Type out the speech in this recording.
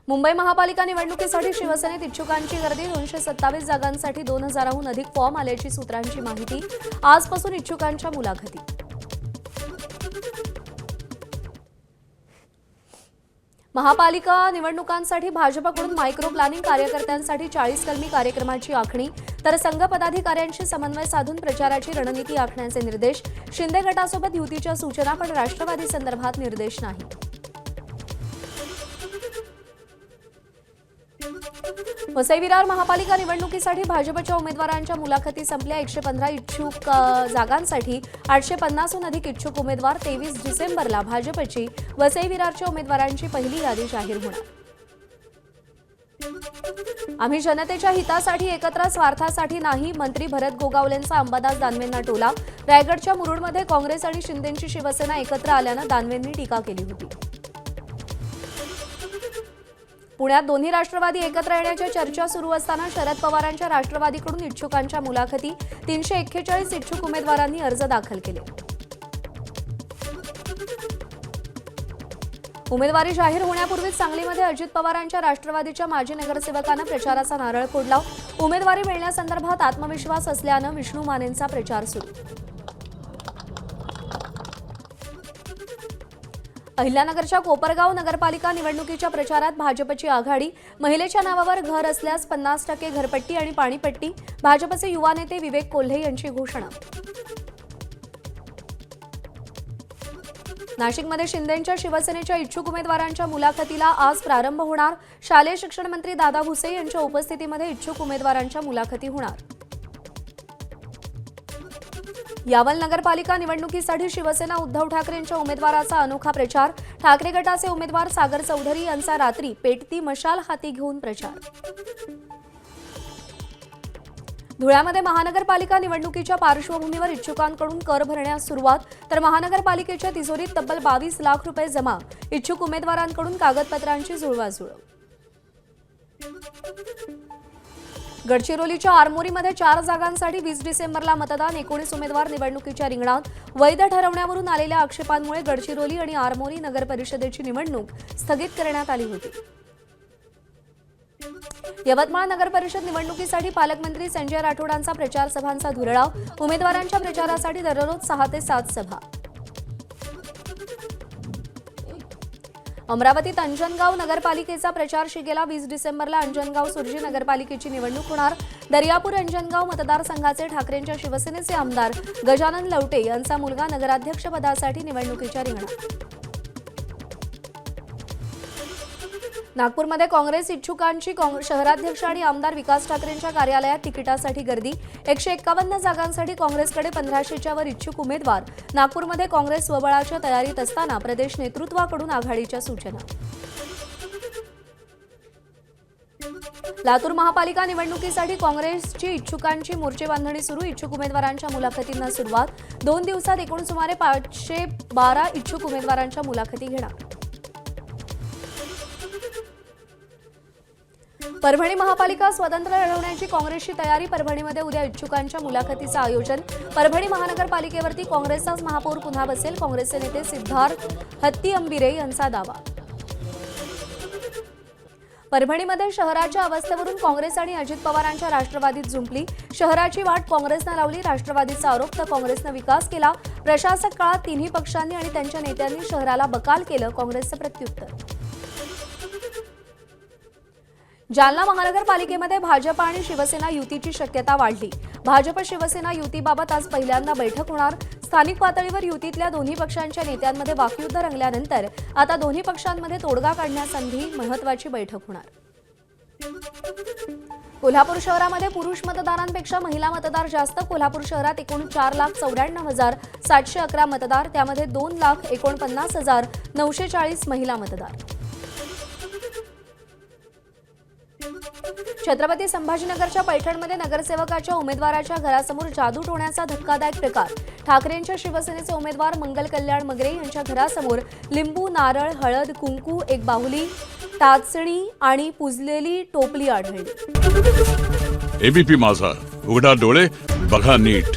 मुंबई महापालिका निवडणुकीसाठी शिवसेनेत इच्छुकांची गर्दी 227 जागांसाठी 2000हून अधिक फॉर्म आल्याची सूत्रांची माहिती। आजपासून इच्छुकांच्या मुलाखती। महापालिका निवडणुकांसाठी भाजपकडून मायक्रो प्लॅनिंग कार्यकर्त्यांसाठी 40 कलमी कार्यक्रमाची आखणी, तर संघ पदाधिकाऱ्यांशी समन्वय साधून प्रचाराची रणनीती आखण्याचे निर्देश। शिंदे गटासोबत युतीच्या सूचना, पण राष्ट्रवादी संदर्भात निर्देश नाही। वसई विरार महापालिका निवडणुकीसाठी भाजपच्या उमेदवारांच्या मुलाखती संपल्या। 115 इच्छुक जागांसाठी 850हून अधिक इच्छुक उमेदवार। 23 डिसेंबरला भाजपची वसई विरारच्या उमेदवारांची पहिली यादी जाहीर होणार। आम्ही जनतेच्या हितासाठी एकत्र, स्वार्थासाठी नाही, मंत्री भरत गोगावलेंचा अंबादास दानवेंना टोला। रायगडच्या मुरुडमध्ये काँग्रेस आणि शिंदेंची शिवसेना एकत्र आल्यानं दानवेंनी टीका केली होती। पुण्यात दोन्ही राष्ट्रवादी एकत्र येण्याच्या चर्चा सुरू असताना शरद पवारांच्या राष्ट्रवादीकडून इच्छुकांच्या मुलाखती। 341 इच्छुक उमेदवारांनी अर्ज दाखल केले। उमेदवारी जाहीर होण्यापूर्वीच सांगलीमध्ये अजित पवारांच्या राष्ट्रवादीच्या माजी नगरसेवकांना प्रचाराचा नारळ फोडला। उमेदवारी मिळण्यासंदर्भात आत्मविश्वास असल्यानं विष्णू मानेंचा प्रचार सुरू। अहिल्यानगरच्या कोपरगाव नगरपालिका निवडणुकीच्या प्रचारात भाजपची आघाडी। महिलेच्या नावावर घर असल्यास 50% घरपट्टी आणि पाणीपट्टी। भाजपचे युवा नेते विवेक कोल्हे यांची घोषणा। नाशिकमध्ये शिंदेंच्या शिवसेनेच्या इच्छुक उमेदवारांच्या मुलाखतीला आज प्रारंभ होणार। शालेय शिक्षण मंत्री दादा भुसे यांच्या उपस्थितीमध्ये इच्छुक उमेदवारांच्या मुलाखती होणार। यावल नगरपालिका निवडणुकीसाठी शिवसेना उद्धव ठाकरेंच्या उमेदवाराचा अनोखा प्रचार। ठाकरे गटाचे उमेदवार सागर चौधरी यांचा रात्री पेटती मशाल हाती घेऊन प्रचार। धुळ्यामध्ये महानगरपालिका निवडणुकीच्या पार्श्वभूमीवर इच्छुकांकडून कर भरण्यास सुरुवात, तर महानगरपालिकेच्या तिजोरीत तब्बल 22 लाख रुपये जमा। इच्छुक उमेदवारांकडून कागदपत्रांची जुळवाजुळव। गडचिरोलीच्या आरमोरीमध्ये 4 जागांसाठी 20 डिसेंबरला मतदान। 19 उमेदवार निवडणुकीच्या रिंगणात। वैध ठरवण्यावरून आलेल्या आक्षेपांमुळे गडचिरोली आणि आरमोरी नगर परिषदेची निवडणूक स्थगित करण्यात आली होती। यवतमाळ नगर परिषद निवडणुकीसाठी पालकमंत्री संजय राठोडांचा प्रचार सभांचा धुरळा। उमेदवारांच्या प्रचारासाठी दररोज 6 ते 7 सभा। अमरावतीत अंजनगाव नगरपालिकेचा प्रचार शिगेला। 20 डिसेंबरला अंजनगाव सुर्जी नगरपालिकेची निवडणूक होणार। दर्यापूर अंजनगाव मतदारसंघाचे ठाकरेंच्या शिवसेनेचे आमदार गजानन लवटे यांचा मुलगा नगराध्यक्षपदासाठी निवडणुकीच्या रिंगणात। नागपूरमध्ये काँग्रेस इच्छुकांची शहराध्यक्ष आणि आमदार विकास ठाकरेंच्या कार्यालयात तिकिटासाठी गर्दी। 151 जागांसाठी काँग्रेसकडे 1500च्या वर इच्छुक उमेदवार। नागपूरमध्ये काँग्रेस स्वबळाच्या तयारीत असताना प्रदेश नेतृत्वाकडून आघाडीच्या सूचना। लातूर महापालिका निवडणुकीसाठी काँग्रेसची इच्छुकांची मोर्चेबांधणी सुरू। इच्छुक उमेदवारांच्या मुलाखतींना सुरुवात। 2 दिवसात एकूण सुमारे 512 इच्छुक उमेदवारांच्या मुलाखती घेणार। परभणी महापालिका स्वतंत्र लढवण्याची काँग्रेसची तयारी। परभणीमध्ये उद्या इच्छुकांच्या मुलाखतीचं आयोजन। परभणी महानगरपालिकेवरती काँग्रेसचाच महापौर पुन्हा बसेल। काँग्रेसचे नेते सिद्धार्थ हत्तीअंबिरे यांचा दावा। परभणीमध्ये शहराच्या अवस्थेवरून काँग्रेस आणि अजित पवारांच्या राष्ट्रवादीत जुंपली। शहराची वाट काँग्रेसनं लावली, राष्ट्रवादीचा आरोप, तर काँग्रेसनं विकास केला। प्रशासक काळात तिन्ही पक्षांनी आणि त्यांच्या नेत्यांनी शहराला बकाल केलं, काँग्रेसचं प्रत्युत्तर। जालना महानगरपालिकेमध्ये भाजप आणि शिवसेना युतीची शक्यता वाढली। भाजप शिवसेना युतीबाबत आज पहिल्यांदा बैठक होणार। स्थानिक पातळीवर युतीतल्या दोन्ही पक्षांच्या नेत्यांमध्ये वाकयुद्ध रंगल्यानंतर आता दोन्ही पक्षांमध्ये तोडगा काढण्यासंधी महत्त्वाची बैठक होणार। कोल्हापूर शहरामध्ये पुरुष मतदारांपेक्षा महिला मतदार जास्त। कोल्हापूर शहरात एकूण 4,94,711 मतदार, त्यामध्ये 2,49,940 महिला मतदार। छत्रपती संभाजीनगरच्या पैठणमध्ये नगरसेवकाच्या उमेदवाराच्या घरासमोर जादू टोण्याचा धक्कादायक प्रकार। ठाकरेंच्या शिवसेनेचे उमेदवार मंगल कल्याण मगरे यांच्या घरासमोर लिंबू, नारळ, हळद, कुंकू, एक बाहुली, टाचणी आणि पुजलेली टोपली आढळली। एबीपी माझा, उघडा डोळे बघा नीट।